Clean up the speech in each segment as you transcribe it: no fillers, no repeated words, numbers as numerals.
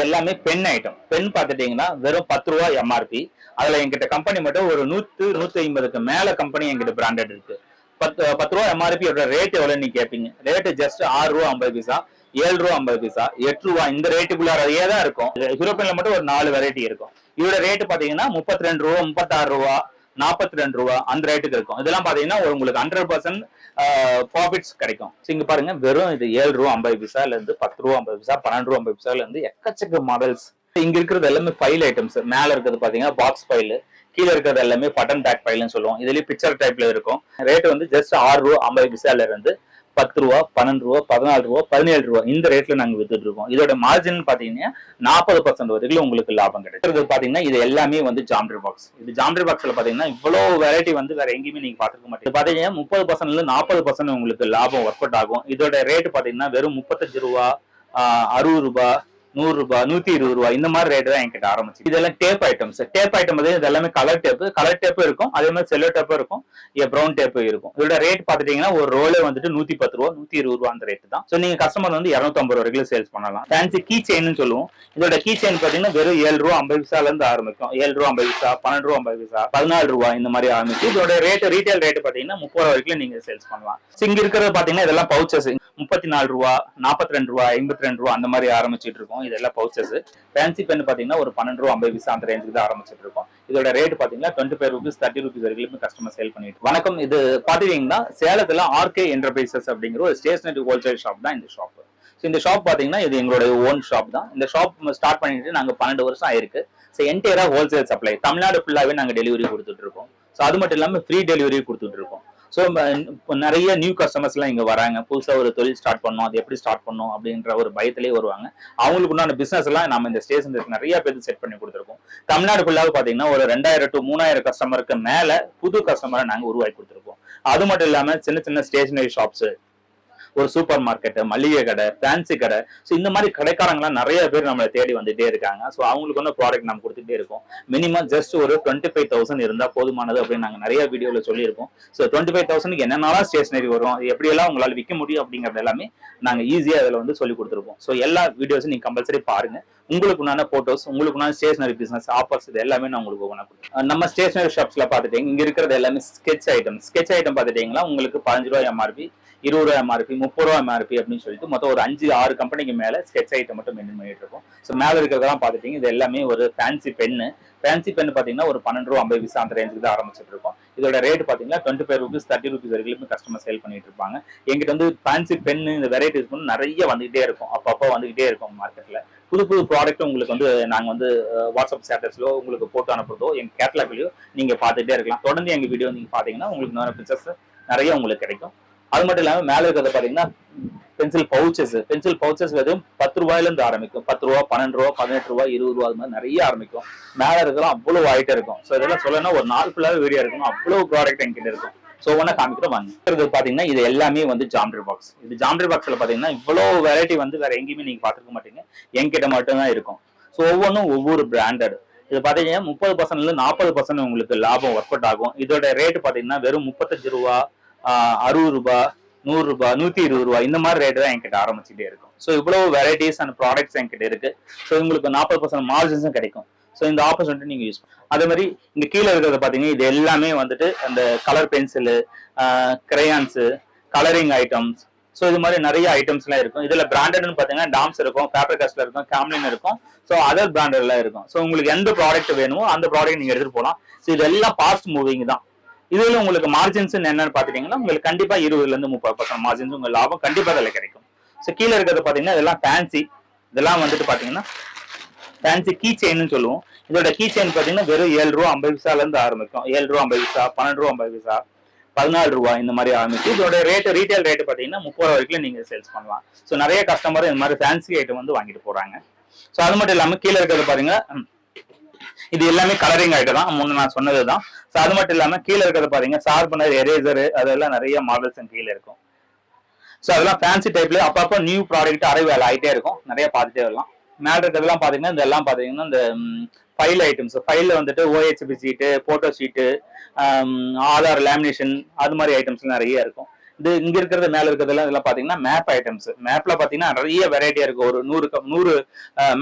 எல்லாமே pen item. Pen பாத்துட்டீங்கன்னா வெறும் 10 ரூபாய் எம்ஆர்பி. அதுல எங்கிட்ட கம்பெனி மட்டும் ஒரு 100 150க்கு மேல கம்பெனி எங்கிட்ட பிராண்டட் இருக்கு. 10 ரூபாய் எம்ஆர்பி ரேட் எவ்வளவு நீ கேட்பீங்க? ரேட் ஜஸ்ட் 6 ரூபா 50 பைசா, 7 ரூபா 50 பைசா, 8 ரூபா இந்த ரேட்டுக்குள்ளாரையே தான் இருக்கும். யூரோப்பியன்ல மட்டும் ஒரு 4 வெரைட்டி இருக்கும். இதோட ரேட் பாத்தீங்கன்னா 32 ரூபா, 36 ரூபா, 42 ரூபா அந்த ரேட்டுக்கு இருக்கும். இதெல்லாம் பாத்தீங்கன்னா உங்களுக்கு 100% ப்ராஃபிட்ஸ் கிடைக்கும். இங்க பாருங்க, வெறும் இது 7 ரூபா 50 பைசால இருந்து 10 ரூபா 50 பைசா, 12 ரூபா 50 பைசால இருந்து எக்கச்சக்க மாடல்ஸ். இங்க இருக்கிறது எல்லாமே ஃபைல் ஐட்டம்ஸ். மேல இருக்கிறது பாத்தீங்கன்னா பாக்ஸ் ஃபைல், கீழே இருக்கிறது எல்லாமே பட்டன் பேக் ஃபைல்னு சொல்லுவோம். இதுலயும் பிக்சர் டைப்ல இருக்கும். ரேட் வந்து ஜஸ்ட் 6 ரூபா 50 பைசால இருந்து 10 ரூபா, 12 ரூபா, 14 ரூபா, 17 ரூபா இந்த ரேட்ல நாங்க வித்துட்டு இருக்கோம். இதோட மார்ஜின் பாத்தீங்கன்னா 40% வரைக்கும் உங்களுக்கு லாபம் கிடைக்கும். பாத்தீங்கன்னா இது எல்லாமே வந்து ஜாமெட்ரி பாக்ஸ். இது ஜாமெட்ரி பாக்ஸ்ல பாத்தீங்கன்னா இவ்வளவு வெரைட்டி வந்து வேற எங்கேயுமே நீங்க பாத்துக்க மாட்டீங்க. பாத்தீங்கன்னா 30% 40% உங்களுக்கு லாபம் ஒர்க் அவுட் ஆகும். இதோட ரேட் பாத்தீங்கன்னா வெறும் 35 ரூபா, 60 ரூபா, 100 ரூபாய், 120 ரூபாய் இந்த மாதிரி ரேட் தான் என்கிட்ட ஆரம்பிச்சு. இதெல்லாம் டேப் ஐட்டம்ஸ். டேப் ஐட்டம் வந்து இது எல்லாமே கலர் டேப் இருக்கும். அதே மாதிரி செல்லோ டேப் இருக்கும், ப்ரௌன் டேப் இருக்கும். இதோட ரேட் பாத்துட்டீங்கன்னா ஒரு ரோலே வந்துட்டு 110 ரூபா, 120 ரூபா அந்த ரேட் தான். சோ நீங்க கஸ்டமர் வந்து 250 ரூபா வரைக்கும் சேல்ஸ் பண்ணலாம். ஃபேன்சி கீ செயின் சொல்லுவோம். இதோட கீ செயின் பாத்தீங்கன்னா வெறும் 7 ரூபா 50 பைசால இருந்து ஆரம்பிக்கும். 7 ரூபா 50 பைசா, 12 ரூபா 50 பைசா, 14 ரூபாய் இந்த மாதிரி ஆரம்பிச்சு. இதோட ரேட் ரீட்டைல் ரேட் பாத்தீங்கன்னா 30 ரூபா வரைக்கும் நீங்க சேல்ஸ் பண்ணலாம். இங்க இருக்கிறது பாத்தீங்கன்னா இதெல்லாம் பவுச்சஸ். 34 ரூபா, 42 ரூபா, 52 ரூபா அந்த மாதிரி ஆரம்பிச்சிட்டு இருக்கும். இதெல்லாம் பவுச்சஸ். ஃபேன்சி பென் பாத்தீங்கன்னா ஒரு 12 ரூபா 50 பைசா அந்த ரேஞ்சுக்கு தான் ஆரம்பிச்சிட்டு இருக்கும். இதோட ரேட் பாத்தீங்கன்னா 25 ரூபீஸ் 30 ரூபீஸ் வரைக்கும் கஸ்டமர் சேல் பண்ணிட்டு. வணக்கம், இது பாத்தீங்கன்னா சேலத்துல ஆர்கே என்டர்பிரைசஸ் அப்படிங்கிற ஒரு ஸ்டேஷனரி ஹோல்சேல் ஷாப் தான் இந்த ஷாப். இந்த ஷாப் பாத்தீங்கன்னா இது எங்களுடைய ஓன் ஷாப் தான். இந்த ஷாப் ஸ்டார்ட் பண்ணிட்டு நாங்க 12 வருஷம் ஆயிருக்கு. என்டையரா ஹோல்சேல் சப்ளை தமிழ்நாடு ஃபுல்லாவே நாங்க டெலிவரி கொடுத்துட்டு இருக்கோம். அது மட்டும் இல்லாம ஃப்ரீ டெலிவரி கொடுத்துட்டு இருக்கோம். நிறைய நியூ கஸ்டமர்ஸ் எல்லாம் இங்க வராங்க. புதுசா ஒரு தொழில் ஸ்டார்ட் பண்ணோம், அது எப்படி ஸ்டார்ட் பண்ணோம் அப்படின்ற ஒரு பயத்திலேயே வருவாங்க. அவங்களுக்கு உண்டான பிசினஸ் எல்லாம் நம்ம இந்த ஸ்டேஷன் நிறைய பேருக்கு செட் பண்ணி கொடுத்துருக்கோம். தமிழ்நாடு ஃபுல்லாக பாத்தீங்கன்னா ஒரு 2000 to 3000 கஸ்டமருக்கு மேல புது கஸ்டமரை நாங்க உருவாக்கி கொடுத்துருக்கோம். அது மட்டும் இல்லாம சின்ன சின்ன ஸ்டேஷனரி ஷாப்ஸ், ஒரு சூப்பர் மார்க்கெட், மளிகை கடை, ஃபேன்சி கடை, இந்த மாதிரி கடைக்காரங்களாம் நிறைய பேர் நம்மளை தேடி வந்துட்டே இருக்காங்க. அவங்களுக்கு வந்து ப்ராடக்ட் நம்ம கொடுத்துட்டே இருக்கோம். மினிமம் ஜஸ்ட் ஒரு 25,000 இருந்தா போதுமானது அப்படின்னு நாங்க நிறைய வீடியோல சொல்லியிருக்கோம். 25,000 என்னென்னலாம் ஸ்டேஷனரி வரும், எப்படி எல்லாம் உங்களால விற்க முடியும் அப்படிங்கறது எல்லாமே நாங்க ஈஸியா அதுல வந்து சொல்லி கொடுத்துருக்கோம். எல்லா வீடியோஸும் நீங்க கம்பல்சரி பாருங்க. உங்களுக்குண்டான போட்டோஸ், உங்களுக்குண்டான ஸ்டேஷனரி பிசினஸ் ஆஃபர்ஸ் இது எல்லாமே நான் உங்களுக்கு கொடுக்குறேன். நம்ம ஸ்டேஷனரி ஷாப்ஸ்ல பாத்துட்டீங்க, இங்க இருக்கிறது எல்லாமே ஸ்கெட்ச் ஐட்டம் பாத்துட்டீங்கன்னா உங்களுக்கு 15 ரூபாய் எம்ஆர்பி, 20 ரூபாய் எம்ஆர்பி, 30 ரூபாய் எம்ஆர்பி அப்படின்னு சொல்லிட்டு மொத்தம் ஒரு 5-6 கம்பெனிக்கு மேல ஸ்கெட்ச் ஐட்டம் மட்டும் மெயின்டைன் பண்ணிட்டு இருக்கோம். மேல இருக்கிறதெல்லாம் பாத்துட்டீங்க, இது எல்லாமே ஒரு ஃபேன்சி பென்னு. ஃபேன்சி பென் பாத்தீங்கன்னா ஒரு 12 ரூபா 50 பைசா அந்த ரேஞ்சுக்கு தான் ஆரம்பிச்சிட்டு இருக்கோம். இதோட ரேட் பாத்தீங்கன்னா 25 ரூபீஸ் 30 ரூபீஸ் வரைக்கும் கஸ்டமர் சேல் பண்ணிட்டு இருப்பாங்க. எங்கிட்ட வந்து ஃபேன்சி பென் இந்த வெரைட்டிஸ் வந்து நிறைய வந்துகிட்டே இருக்கும். அப்பப்போ வந்துகிட்டே இருக்கும் மார்க்கெட்ல. புது புது ப்ராடக்ட் உங்களுக்கு வந்து நாங்க வந்து வாட்ஸ்அப் ஸ்டேட்டஸ்லோ உங்களுக்கு போட்டு அனுப்புறதோ எங்க கேட்டலாக்லயோ நீங்க பாத்துட்டே இருக்கலாம். தொடர்ந்து எங்க வீடியோ நீங்க பாத்தீங்கன்னா உங்களுக்கு நிறைய பிக்சர்ஸ் நிறைய உங்களுக்கு கிடைக்கும். அது மட்டும் இல்லாம மேல இருக்கிறத பாத்தீங்கன்னா பென்சில் பவுச்சஸ் வெறும் 10 ரூபாயில இருந்து ஆரம்பிக்கும். 10 ரூபா, 12 ரூபா, 18 ரூபா, 20 ரூபா அது மாதிரி நிறைய ஆரம்பிக்கும். மேல இருக்கலாம் அவ்வளவு ஆயிட்டே இருக்கும். இதெல்லாம் சொல்லணும்னா ஒரு நாள் ஃபுல்லாவே வீடியோ இருக்கணும். அவ்வளவு ப்ராடக்ட் என்கிட்ட இருக்கும். ஒவ்வொன்னா காமிக்கிற வாங்க. பாத்தீங்கன்னா இது எல்லாமே வந்து ஜாமெட்ரி பாக்ஸ். இது ஜாமெட்ரி பாக்ஸ்ல பாத்தீங்கன்னா இவ்வளவு வெரைட்டி வந்து வேற எங்கேயுமே நீங்க பாத்துக்க மாட்டீங்க. என்கிட்ட மட்டும் தான் இருக்கும். ஒவ்வொன்றும் ஒவ்வொரு பிராண்டட். இது பாத்தீங்கன்னா 30% 40% உங்களுக்கு லாபம் ஒர்க் அவுட் ஆகும். இதோட ரேட் பாத்தீங்கன்னா வெறும் 35 ரூபா, 60 ரூபாய், 100 ரூபாய், 120 ரூபாய் இந்த மாதிரி ரேட் தான் என்கிட்ட ஆரம்பிச்சுட்டே இருக்கும். இவ்வளவு வெரைட்டிஸ் அண்ட் ப்ராடக்ட்ஸ் என்கிட்ட இருக்கு. உங்களுக்கு 40% மார்ஜின்ஸும் கிடைக்கும். இந்த ஆப்பர்ச்சுனிட்டி நீங்க யூஸ் பண்ணுங்க. அதே மாதிரி இங்க கீழே இருக்கிறத பாத்தீங்கன்னா இது எல்லாமே வந்துட்டு அந்த colour pencil, crayons, colouring items, இது மாதிரி நிறைய ஐட்டம்ஸ் எல்லாம் இருக்கும். இதுல பிராண்டட்னு பாத்தீங்கன்னா டாம்ஸ் இருக்கும், பேப்பர் காஸ்ட்ல இருக்கும், கேம்லின் இருக்கும், அதர் பிராண்டட்ல இருக்கும். உங்களுக்கு எந்த ப்ராடக்ட் வேணுமோ அந்த ப்ராடக்ட் நீங்க எடுத்துட்டு போகலாம். இதெல்லாம் ஃபாஸ்ட் மூவிங் தான். இதுல உங்களுக்கு மார்ஜின்ஸ் என்னன்னு பாத்துட்டீங்கன்னா உங்களுக்கு கண்டிப்பா 20% to 30% மார்ஜின்ஸ் உங்க லாபம் கண்டிப்பா அதுல கிடைக்கும். கீழே இருக்கிறது பாத்தீங்கன்னா இதெல்லாம் ஃபேன்சி. இதெல்லாம் வந்துட்டு பாத்தீங்கன்னா ஃபேன்சி கீ செயின் சொல்லுவோம். இதோட கீ செயின் பாத்தீங்கன்னா வெறும் 7 ரூபா 50 பைசால இருந்து ஆரம்பிக்கும். 7 ரூபா 50 பைசா, 12 ரூபா 50 பைசா, 14 ரூபாய் இந்த மாதிரி ஆரம்பிச்சு. இதோட ரீட்டைல் ரேட் பாத்தீங்கன்னா 30 ரூபா வரைக்கும் நீங்க சேல்ஸ் பண்ணலாம். நிறைய கஸ்டமர் இந்த மாதிரி ஃபேன்சி ஐட்டம் வந்து வாங்கிட்டு போறாங்க. அது மட்டும் இல்லாம கீழே இருக்கிறது பாத்தீங்கன்னா இது எல்லாமே கலரிங் ஐட்டம் தான், முன்ன நான் சொன்னதுதான். அது மட்டும் இல்லாம கீழே இருக்கிறது பாத்தீங்கன்னா ஷார்பனர், எரேசர் அதெல்லாம் நிறைய மாடல்ஸ் கீழே இருக்கும். அதெல்லாம் ஃபேன்சி டைப்ல அப்பப்போ நியூ ப்ராடக்ட் அரைவேலை ஆயிட்டே இருக்கும். நிறைய பார்த்துட்டே வரலாம். மேல இருக்கிறதெல்லாம் பாத்தீங்கன்னா இதெல்லாம் பாத்தீங்கன்னா இந்த ஃபைல் ஐட்டம்ஸ். ஃபைல்ல வந்துட்டு OHP சீட்டு, போட்டோ ஷீட்டு, ஆதார் லேமினேஷன் அது மாதிரி ஐட்டம்ஸ் நிறைய இருக்கும். இது இங்க இருக்கிறது மேல இருக்கிறதெல்லாம் இதெல்லாம் பாத்தீங்கன்னா மேப் ஐட்டம்ஸ். மேப்ல பாத்தீங்கன்னா நிறைய வெரைட்டியா இருக்கு. ஒரு 100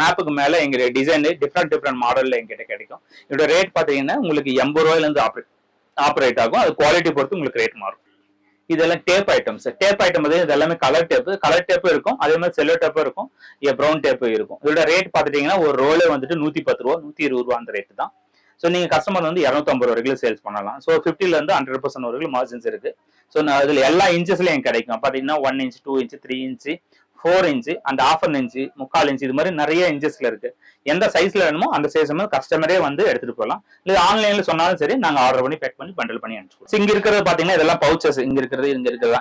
மேப்புக்கு மேல எங்க டிசைன் டிஃப்ரெண்ட் மாடல்ல எங்கிட்ட கிடைக்கும். இதோட ரேட் பாத்தீங்கன்னா உங்களுக்கு 80 ரூபாயில இருந்து ஆப்ரேட் ஆகும். அது குவாலிட்டி பொறுத்து உங்களுக்கு ரேட் மாறும். இதெல்லாம் டேப் ஐட்டம்ஸ். டேப் ஐட்டம் இது எல்லாமே கலர் டேப் இருக்கும். அதே மாதிரி செல்லோ டேப்பும் இருக்கும். ப்ரௌன் டேப் இருக்கும். இதோட ரேட் பாத்துட்டீங்கன்னா ஒரு ரோலே வந்துட்டு 110 ரூபா 120 ரூபா அந்த ரேட் தான். ஸோ நீங்க கஸ்டமர் வந்து 250 வரைக்கும் சேல்ஸ் பண்ணலாம். ஸோ 50ல இருந்து 100% வரைக்கும் மார்ஜின்ஸ் இருக்கு. ஸோ அதுல எல்லா இன்ச்சஸ்லயும் கிடைக்கும். பாத்தீங்கன்னா 1 இன்ச் 2 இன்ச் 3 இன்ச் 4 இன்ச் அந்த 1/2 இன்ச் 3/4 இன்ச் இது மாதிரி நிறைய இன்ச்சஸ்ல இருக்கு. எந்த சைஸ்ல வேணுமோ அந்த சைஸ் கஸ்டமரே வந்து எடுத்துட்டு போகலாம். இல்ல ஆன்லைன்ல சொன்னாலும் சரி நாங்க ஆர்டர் பண்ணி பேக் பண்ணி பண்டல் பண்ணி அனுப்பிச்சுடுவோம். இங்க இருக்கிறது பாத்தீங்கன்னா இதெல்லாம் பவுச்சஸ். இங்க இருக்கிறது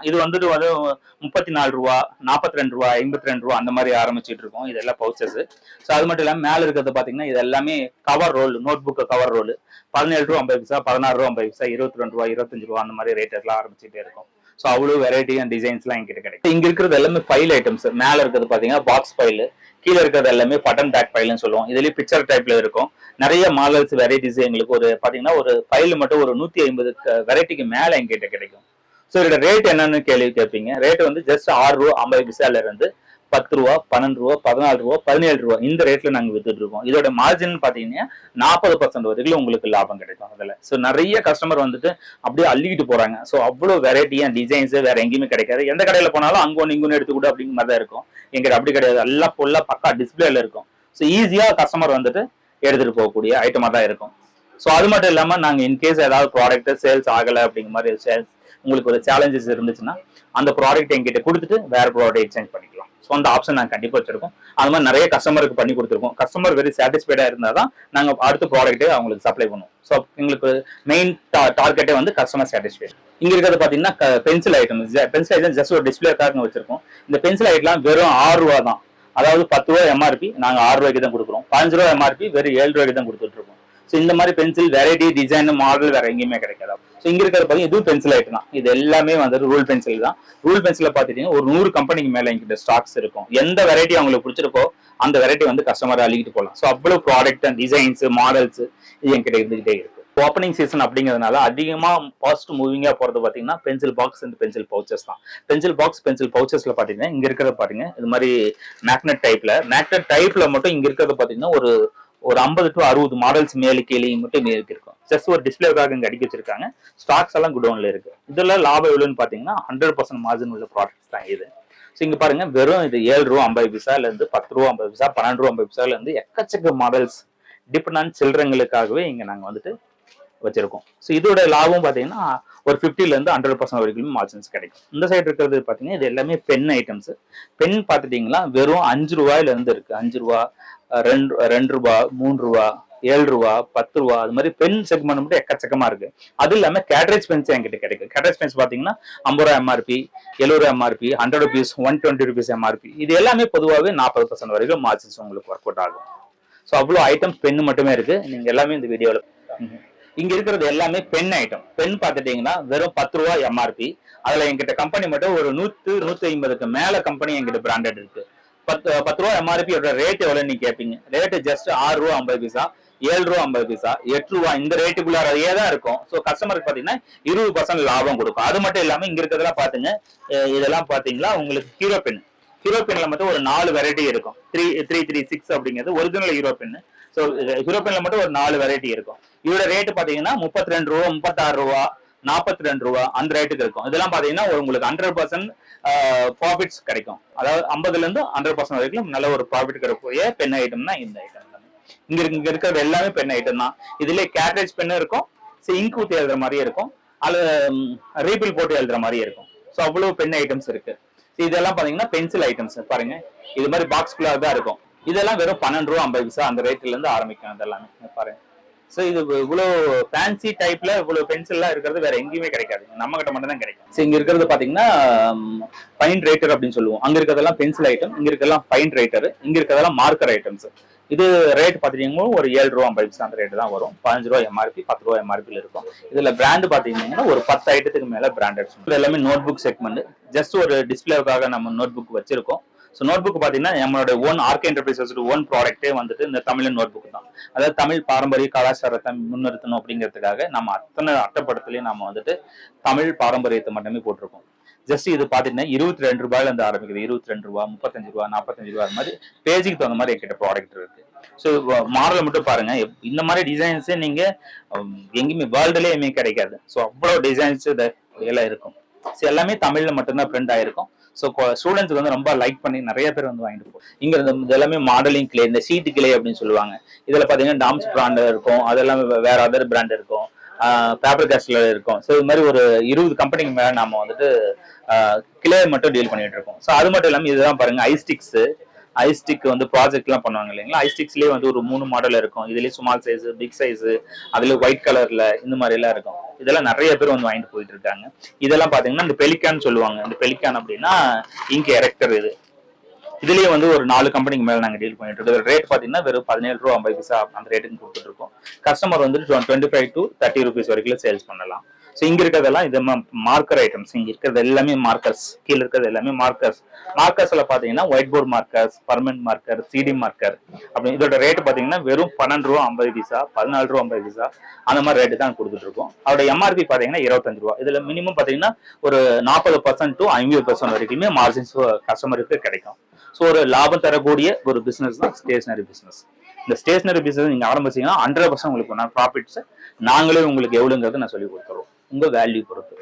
இது வந்துட்டு 34 ரூபா 42 ரூபா 52 ரூபா அந்த மாதிரி ஆரம்பிச்சிட்டு இருக்கோம். இதெல்லாம் பவுச்சஸ். ஸோ அது மட்டும் இல்லாம மேல இருக்கிறது பாத்தீங்கன்னா இது எல்லாமே cover roll, notebook cover roll. 17 ரூபா 50 பைசா 16 ரூபா 50 பைசா 22 ரூபா 25 ரூபா அந்த மாதிரி ரேட் எல்லாம் ஆரம்பிச்சுட்டே இருக்கும். ஸோ அவ்வளவு வெரைட்டி அண்ட் டிசைன்ஸ் எல்லாம் எங்கிட்ட கிடைக்கும். இங்க இருக்கிறது எல்லாமே ஃபைல் ஐட்டம்ஸ். மேல இருக்கிறது பாத்தீங்கன்னா பாக்ஸ் ஃபைல், கீழே இருக்கிறது எல்லாமே பட்டன் பேக் ஃபைல்னு சொல்லுவோம். இதுலயும் பிக்சர் டைப்ல இருக்கும். நிறைய மாடல்ஸ் வெரைட்டிஸ் எங்களுக்கு ஒரு பாத்தீங்கன்னா ஒரு ஃபைல் மட்டும் ஒரு 150 வெரைட்டிக்கு மேல எங்கிட்ட கிடைக்கும். ஸோ இதோட ரேட் என்னன்னு கேள்வி கேட்பீங்க. ரேட் வந்து ஜஸ்ட் 6 ரூபா 50 பைசால இருந்து 10 ரூபா 12 ரூபா 14 ரூபா 17 ரூபா இந்த ரேட்ல நாங்க வித்துட்டு இருக்கோம். இதோட மார்ஜின் பாத்தீங்கன்னா 40% வரைக்கும் உங்களுக்கு லாபம் கிடைக்கும் அதுல. ஸோ நிறைய கஸ்டமர் வந்துட்டு அப்படியே அள்ளிக்கிட்டு போறாங்க. ஸோ அவ்வளவு வெரைட்டியா டிசைன்ஸ் வேற எங்கேயுமே கிடைக்காது. எந்த கடையில போனாலும் அங்கொன்னு இங்கொன்னு எடுத்துக்கூட அப்படிங்கிற மாதிரி தான் இருக்கும். எங்கிட்ட அப்படி கிடையாது. எல்லாம் ஃபுல்லா பக்கா டிஸ்பிளேல இருக்கும். ஸோ ஈஸியா கஸ்டமர் வந்துட்டு எடுத்துட்டு போகக்கூடிய ஐட்டமா தான் இருக்கும். ஸோ அது மட்டும் இல்லாம நாங்க இன்கேஸ் ஏதாவது ப்ராடக்ட் சேல்ஸ் ஆகலை அப்படிங்கிற மாதிரி சேல்ஸ் உங்களுக்கு ஒரு சேலஞ்சஸ் இருந்துச்சுன்னா அந்த ப்ராடக்ட் எங்கிட்ட கொடுத்துட்டு வேற ப்ராடக்ட் எக்ஸ்சேஞ்ச் பண்ணிக்கலாம். ஸோ அந்த ஆப்ஷன் நாங்கள் கண்டிப்பா வச்சிருக்கோம். அது மாதிரி நிறைய கஸ்டமருக்கு பண்ணி கொடுத்துருக்கோம். கஸ்டமர் வெரி சாட்டிஸ்ஃபைடா இருந்தால் தான் நாங்கள் அடுத்த ப்ராடக்ட்டே அவங்களுக்கு சப்ளை பண்ணுவோம். ஸோ எங்களுக்கு மெயின் டார்கெட்டே வந்து கஸ்டமர் சாட்டிஸ்ஃபைட். இங்க இருக்கிறது பாத்தீங்கன்னா pencil item. Pencil item just ஒரு டிஸ்பிளேக்காக வச்சிருக்கோம். இந்த பென்சில் ஐட்டம் வெறும் 6 ரூபா தான். அதாவது 10 ரூபா எம்ஆர்பி நாங்க 6 ரூபாய்க்கு தான் கொடுக்குறோம். 15 ரூபா எம்ஆர்பி வெறும் 7 ரூபாய்க்கு தான் கொடுத்துட்டு இருக்கோம். ஸோ இந்த மாதிரி பென்சில் வெரைட்டி டிசைன் மாடல் வேற எங்கேயுமே கிடைக்காது. ஸோ இங்க இருக்கிறது பாத்தீங்கன்னா இதுவும் பென்சில் ஐட்டம் தான். இது எல்லாமே வந்து ரூல் பென்சில் தான். ரூல் பென்சில பாத்தீங்கன்னா ஒரு 100 கம்பெனிக்கு மேல எங்கிட்ட ஸ்டாக்ஸ் இருக்கும். எந்த வெரைட்டி அவங்களுக்கு பிடிச்சிருக்கோ அந்த வெரைட்டி வந்து கஸ்டமர் அள்ளிக்கிட்டு போகலாம். ஸோ அவ்வளவு ப்ராடக்ட் அண்ட் டிசைன்ஸ் மாடல்ஸ் இது என்கிட்ட இருந்துகிட்டே இருக்கு. ஓப்பனிங் சீசன் அப்படிங்கிறதுனால அதிகமா ஃபாஸ்ட் மூவிங்கா போறது பாத்தீங்கன்னா pencil box and pencil pouches தான். பென்சில் பாக்ஸ் பென்சில் பவுச்சஸ்ல பாத்தீங்கன்னா இங்க இருக்கிறத பாருங்க இது மாதிரி மேக்னெட் டைப்ல மட்டும் இங்க இருக்கிறது பாத்தீங்கன்னா ஒரு 50 to 60 மாடல்ஸ் மேலே கீழே மட்டும் இருக்கும். ஜஸ்ட் ஒரு டிஸ்பிளேக்காக இங்க அடிக்க வச்சிருக்காங்க. ஸ்டாக்ஸ் எல்லாம் குடோன்ல இருக்கு. இதுல லாபம் எவ்வளவுன்னு பாத்தீங்கன்னா 100% மார்ஜின் உள்ள ப்ராடக்ட்ஸ் தான் இது. ஸோ இங்க பாருங்க வெறும் இது 7 ரூபா 50 பைசால இருந்து 10 ரூபா 50 பைசா 12 ரூபா 50 பைசால இருந்து எக்கச்சக்க மாடல்ஸ் டிபெண்ட் சில்ட்ரங்களுக்காகவே இங்க நாங்க வந்துட்டு வச்சிருக்கோம். ஸோ இதோட லாபம் பாத்தீங்கன்னா ஒரு 50ல இருந்து 100% வரைக்கும் மார்ஜின்ஸ் கிடைக்கும். இந்த சைடு இருக்கிறது பாத்தீங்கன்னா இது எல்லாமே பென் ஐட்டம்ஸ். பென் பாத்துட்டீங்கன்னா வெறும் 5 ரூபாயில இருந்து இருக்கு. 5 ரூபா 2 ரூபா 3 ரூபா 7 ரூபா 10 ரூபா அது மாதிரி பென் செக்மெண்ட் மட்டும் எக்கச்சக்கமா இருக்கு. அது இல்லாம கேட்ரேஜ் பென்ஸ் என்கிட்ட கிடைக்கும். கேட்ரேஜ் பென்ஸ் பாத்தீங்கன்னா 50 ரூபா எம்ஆர்பி 70 ரூபா எம்ஆர்பி 100 ருபீஸ் 120 ருபீஸ் எம்ஆர்பி இது எல்லாமே பொதுவாகவே 40% வரைக்கும் மார்ஜின்ஸ் உங்களுக்கு ஒர்க் அவுட் ஆகும். ஸோ அவ்வளோ ஐட்டம்ஸ் பென்னு மட்டுமே இருக்கு. நீங்க எல்லாமே இந்த வீடியோல இங்க இருக்கிறது எல்லாமே பென் ஐட்டம். பென் பாத்துட்டீங்கன்னா வெறும் 10 ரூபா எம்ஆர்பி. அதுல எங்கிட்ட கம்பெனி மட்டும் ஒரு 100 150க்கு மேல கம்பெனி எங்கிட்ட பிராண்டட் இருக்கு. 10 ரூபா எம்ஆர்பி ரேட் எவ்வளவு நீ கேட்பீங்க. ரேட் ஜஸ்ட் 6 ரூபா 50 பைசா 7 ரூபா 50 பைசா 8 ரூபா இந்த ரேட்டுக்குள்ளாரையே தான் இருக்கும். ஸோ கஸ்டமருக்கு பாத்தீங்கன்னா 20% லாபம் கொடுக்கும். அது மட்டும் இல்லாம இங்க இருக்கிறதெல்லாம் பாத்துங்க. இதெல்லாம் பாத்தீங்களா உங்களுக்கு ஹீரோ பென்ல மட்டும் ஒரு 4 வெரைட்டி இருக்கும். 336 அப்படிங்கிறது original Hero pen. So Hero பென்ல மட்டும் ஒரு 4 வெரைட்டி இருக்கும். இதோட ரேட் பாத்தீங்கன்னா 32 ரூபா 36 ரூபா 42 ரூபா அந்த ரேட்டுக்கு இருக்கும். இதெல்லாம் பாத்தீங்கன்னா உங்களுக்கு 100% ப்ராஃபிட்ஸ் கிடைக்கும். அதாவது 50ல இருந்து 100% வரைக்கும் நல்ல ஒரு ப்ராஃபிட் கிடைக்கக்கூடிய பென் ஐட்டம் தான் இந்த ஐட்டம். இங்க இருக்கிறது எல்லாமே பென் ஐட்டம் தான். இதுல கேட்ரேஜ் பென் இருக்கும். இங்க் ஊத்தி எழுதுற மாதிரியே இருக்கும். அல்லது ரீபில் போட்டு எழுதுற மாதிரியே இருக்கும். ஸோ அவ்வளவு பென் ஐட்டம்ஸ் இருக்கு. இதெல்லாம் பாத்தீங்கன்னா பென்சில் ஐட்டம்ஸ் பாருங்க. இது மாதிரி பாக்ஸ்குள்ள தான் இருக்கும். இதெல்லாம் வெறும் 12 ரூபா 50 பைசா அந்த ரேட்ல இருந்து ஆரம்பிக்கும். இதெல்லாமே பாருங்க. ஸோ இது இவ்வளவு ஃபேன்சி டைப்ல இவ்வளவு பென்சில்லாம் இருக்கிறது வேற எங்கேயுமே கிடைக்காது. நம்ம கிட்ட மட்டும் தான் கிடைக்கும். ஸோ இங்க இருக்கிறது பாத்தீங்கன்னா ஃபைன் ரைட்டர் அப்படின்னு சொல்லுவோம். அங்க இருக்கிறதெல்லாம் பென்சில் ஐட்டம், இங்க இருக்கிறதெல்லாம் ஃபைன் ரைட்டர், இங்க இருக்கிறதெல்லாம் மார்க்கர் ஐட்டம்ஸ். இது ரேட் பாத்தீங்கன்னா ஒரு 7 ரூபா 50 பைசா அந்த ரேட் தான் வரும். 15 ரூபா எம்ஆர்பி 10 ரூபா எம்ஆர்பியில் இருக்கும். இதுல பிராண்ட் பாத்தீங்கன்னா ஒரு 10 ஐட்டத்துக்கு மேல பிராண்டட்ஸ். இது எல்லாமே நோட் புக் செக்மெண்ட். ஜஸ்ட் ஒரு டிஸ்பிளேவுக்காக நம்ம நோட் புக் வச்சிருக்கோம். ஸோ நோட் புக் பாத்தீங்கன்னா நம்மளோட ஓன் ஆர்கே என்டர்பிரைசஸ் ஓன் ப்ராடக்டே வந்துட்டு இந்த தமிழ் நோட் புக் தான். அதாவது தமிழ் பாரம்பரிய கலாச்சாரத்தை முன்னிறுத்தணும் அப்படிங்கிறதுக்காக நம்ம அத்தனை அட்டப்படத்துலயும் நம்ம வந்துட்டு தமிழ் பாரம்பரியத்தை மட்டுமே போட்டிருக்கோம். ஜஸ்ட் இது பாத்தீங்கன்னா 22 ரூபாயில இருந்து ஆரம்பிக்குது. 22 ரூபா, 35 ரூபா, 45 ரூபா, அது மாதிரி பேஜுக்கு தகுந்த மாதிரி என்கிட்ட ப்ராடக்ட் இருக்கு. ஸோ மாடலை மட்டும் பாருங்க. இந்த மாதிரி டிசைன்ஸே நீங்க எங்கேயுமே வேர்ல்டுலயுமே கிடைக்காது. ஸோ அவ்வளவு டிசைன்ஸ் எல்லாம் இருக்கும். ஸோ எல்லாமே தமிழ்ல மட்டும்தான் பிரிண்ட் ஆயிருக்கும். ஸோ ஸ்டூடெண்ட்ஸ்க்கு வந்து ரொம்ப லைக் பண்ணி நிறைய பேர் வந்து வாங்கிட்டு போகும். இங்க இது எல்லாமே மாடலிங் கிளே, இந்த ஷீட் கிளே அப்படின்னு சொல்லுவாங்க. இதுல பாத்தீங்கன்னா டாம்ஸ் பிராண்ட் இருக்கும், அதெல்லாம் வேற அதர் பிராண்ட் இருக்கும், பேப்பர் கேஸ்ட்ல இருக்கும். ஸோ இது மாதிரி ஒரு 20 கம்பெனிக்கு மேல நாம வந்துட்டு கிளே மட்டும் டீல் பண்ணிட்டு இருக்கோம். ஸோ அது மட்டும் இல்லாமல் இதுதான் பாருங்க, ஐஸ்டிக் வந்து ப்ராஜெக்ட் எல்லாம் பண்ணுவாங்க இல்லைங்களா. ஐஸ்டிக்ஸ்லயே வந்து ஒரு 3 மாடல் இருக்கும். இதுலயே ஸ்மால் சைஸ், பிக் சைஸ், அதுல ஒயிட் கலர்ல இந்த மாதிரி எல்லாம் இருக்கும். இதெல்லாம் நிறைய பேர் வந்து வாங்கிட்டு போயிட்டு இருக்காங்க. இதெல்லாம் பாத்தீங்கன்னா இந்த பெலிகான் சொல்லுவாங்க. இந்த பெலிகான் அப்படின்னா இங்க் எரெக்டர். இதுலயே வந்து ஒரு 4 கம்பெனிக்கு மேல நாங்க டீல் பண்ணிட்டு இருக்கோம். ரேட் பாத்தீங்கன்னா வெறும் 17 ரூபா 50 பைசா அந்த ரேட்டுக்கு கொடுத்துட்டு இருக்கோம். கஸ்டமர் வந்து 25 to 30 rupees வரைக்கும் சேல்ஸ் பண்ணலாம். ஸோ இங்க இருக்கிறதெல்லாம் இது மார்க்கர் ஐட்டம்ஸ். இங்க இருக்கிறது எல்லாமே மார்க்கர்ஸ், கீழே இருக்கிறது எல்லாமே மார்க்கர்ஸ். மார்க்கர்ஸ்ல பாத்தீங்கன்னா whiteboard markers, permanent marker, CD marker அப்படி. இதோட ரேட் பாத்தீங்கன்னா வெறும் 12 ரூபா 50 பைசா, 14 ரூபா 50 பைசா அந்த மாதிரி ரேட்டு தான் கொடுத்துட்டு இருக்கோம். அதோட எம்ஆர்பி பாத்தீங்கன்னா 25 ரூபா. இதுல மினிமம் பாத்தீங்கன்னா ஒரு 40% to 50% வரைக்குமே மார்ஜின்ஸ் கஸ்டமருக்கு கிடைக்கும். ஸோ ஒரு லாபம் தரக்கூடிய ஒரு பிசினஸ் தான் ஸ்டேஷனரி பிசினஸ். இந்த ஸ்டேஷனரி பிசினஸ் நீங்க ஆரம்பிச்சீங்கன்னா 100% உங்களுக்கு ப்ராஃபிட்ஸ் நாங்களே உங்களுக்கு எவ்வளவுங்கிறது நான் சொல்லி கொடுத்துருவோம், உங்க வேல்யூ பொறுத்து.